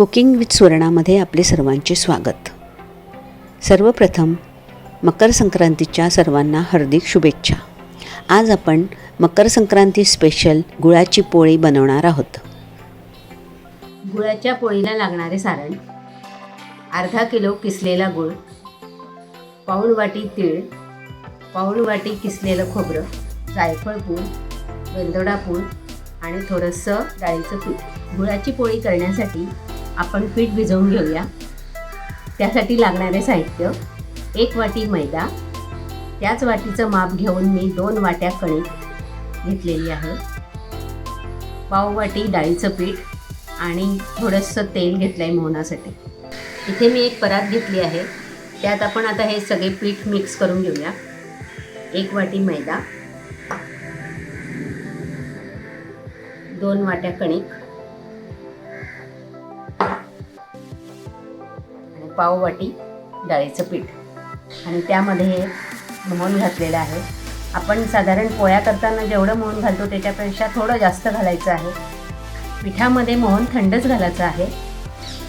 Cooking with सुवर्णामध्ये आपले सर्वांचे स्वागत। सर्वप्रथम मकर संक्रांतीच्या सर्वांना हार्दिक शुभेच्छा। आज आपण मकर संक्रांती स्पेशल गुळाची पोळी बनवणार आहोत। गुळाच्या पोळीला लागणारे सारण: अर्धा किलो किसलेला गूळ, पाऊण वाटी तीळ, पाऊण वाटी किसलेलं खोबरं, जायफळ पूड, वेलदोडा पूड आणि थोडंसं डाळीचं पीठ। गुळाची पोळी करण्यासाठी आपण पीठ भिजवून घेऊया। त्यासाठी लागणारे साहित्य: 1 वाटी मैदा, त्याच वाटीचं माप घेऊन मी 2 वाट्या कणिक घेतलेली आहे, पाव वाटी डाळीचं पीठ आणि थोडंसं तेल घेतलं आहे मोहनासाठी। इथे मी एक परात घेतली आहे, त्यात आपण आता हे सगळे पीठ मिक्स करून घेऊया। 1 वाटी मैदा, 2 वाट्या कणिक आणि पाव वाटी डाळीचं पीठ आणि त्यामध्ये हे मोहन घातलेलं आहे। आपण साधारण पोळ्या करताना जेवढं मोहन घालतो त्याच्यापेक्षा थोडं जास्त घालायचं आहे। पिठामध्ये मोहन थंडच घालायचं आहे।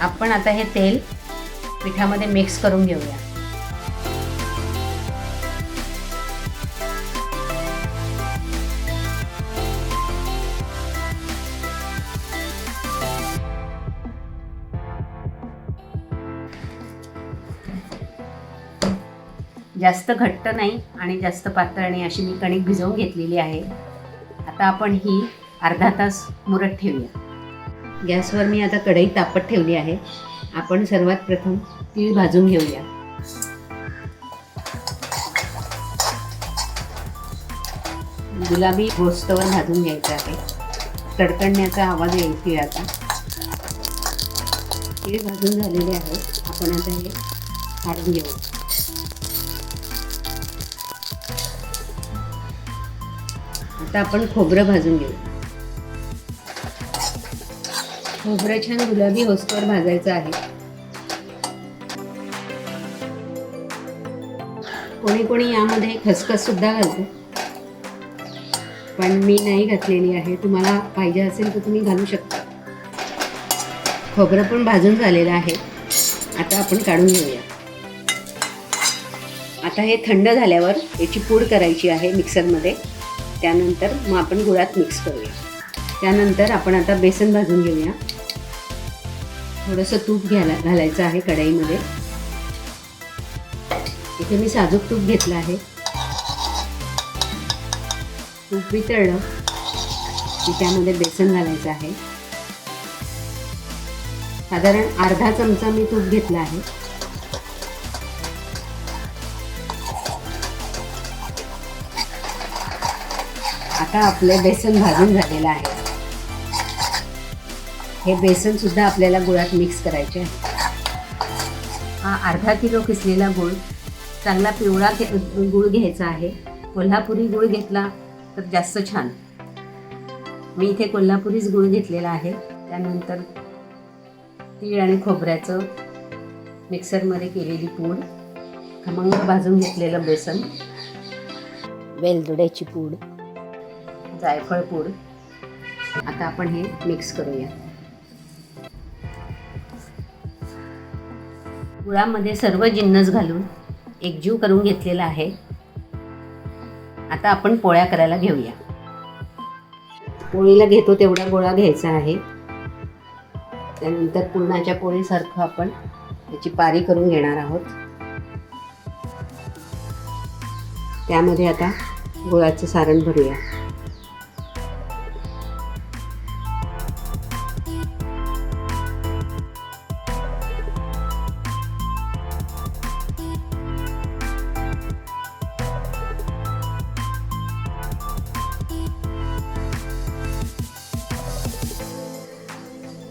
आपण आता हे तेल पिठामध्ये मिक्स करून घेऊया। जास्त घट्ट नाही आणि जास्त पातळ नाही अशी मी कणिक भिजवून घेतलेली आहे। आता आपण ही अर्धा तास मुरत ठेवूया। गॅसवर मी आता कढई तापत ठेवली आहे। आपण सर्वात प्रथम तीळ भाजून घेऊया। गुलाबी होस्तवर भाजून घ्यायचं आहे। कडकडण्याचा आवाज येईल तिळाचा। तीळ भाजून झालेले आहे, आपण आता हे काढून घेऊ। आता आपण खोबरं भाजून घेऊ। खोबरं छान गुलाबी होस्तवर भाजायचं आहे। कोणी कोणी यामध्ये खसखस सुद्धा घालते, पण मी नाही घातलेली आहे। तुम्हाला पाहिजे असेल तर तुम्ही घालू शकता। खोबरं पण भाजून झालेलं आहे, आता आपण काढून घेऊया। आता हे थंड झाल्यावर याची पूड करायची आहे मिक्सरमध्ये। त्यानंतर मग आपण गुळात मिक्स करूया। त्यानंतर आपण आता बेसन भाजून घेऊया। थोडंसं तूप घालायचं आहे कढईमध्ये। इथे मी साजूक तूप घेतलं आहे। तूप वितळलं की त्यामध्ये बेसन घालायचं आहे। साधारण अर्धा चमचा मी तूप घेतलं आहे। आता आपले बेसन भाजून झालेलं आहे। हे बेसन सुद्धा आपल्याला गुळात मिक्स करायचे आहे। हा अर्धा किलो किसलेला गूळ, चांगला पिवळा गूळ घ्यायचा आहे। कोल्हापुरी गूळ घेतला तर जास्त छान। मी इथे कोल्हापुरीच गूळ घेतलेला आहे। त्यानंतर तीळ आणि खोबऱ्याचं मिक्सरमध्ये केलेली पूड, खमंग भाजून घेतलेलं बेसन, वेलदोड्याची पूड, जायफळ पूड। आता आपण हे मिक्स करूया। गुळामध्ये सर्व जिन्नस घालून एकजीव करून घेतलेला आहे। आता आपण पोळ्या करायला घेऊया। पोळीला घेतो तेवढा गोळा घ्यायचा आहे। त्यानंतर पुरणाच्या पोळीसारखं आपण याची पारी करून घेणार आहोत। त्यामध्ये आता गुळाचं सारण भरूया।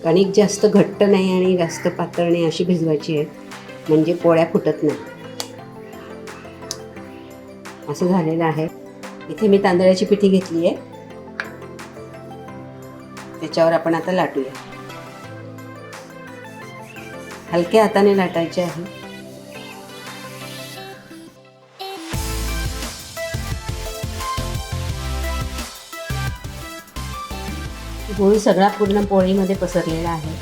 कणिक जास्त घट्ट नाही आणि जास्त पातळ नाही अशी भिजवायची आहे, म्हणजे पोळ्या फुटत नाही। असं झालेलं आहे। इथे मी तांदळाची पिठी घेतली आहे, त्याच्यावर आपण आता लाटूया। हलक्या हाताने लाटायचे आहे। गूळ सगळा पूर्ण पोळीमध्ये पसरलेला आहे।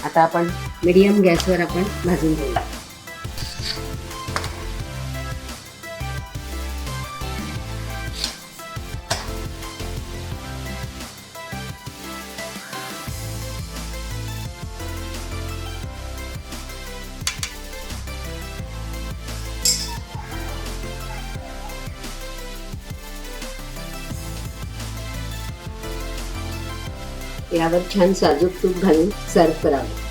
आता आपण मीडियम गॅसवर आपण भाजून घेऊया. यावर छान साजूक तूप घालून सर्व करावे.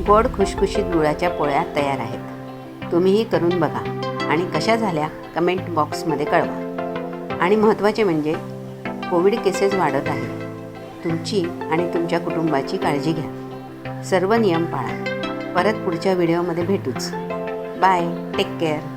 गोड खुशखुशीत गुळाच्या पोळ्या तयार आहेत. तुम्हीही करून बघा आणि कशा झाल्या कमेंट बॉक्समध्ये कळवा. आणि महत्त्वाचे म्हणजे कोविड केसेस वाढत आहेत. तुमची आणि तुमच्या कुटुंबाची काळजी घ्या. सर्व नियम पाळा. परत पुढच्या व्हिडिओमध्ये भेटूच. बाय. Take care.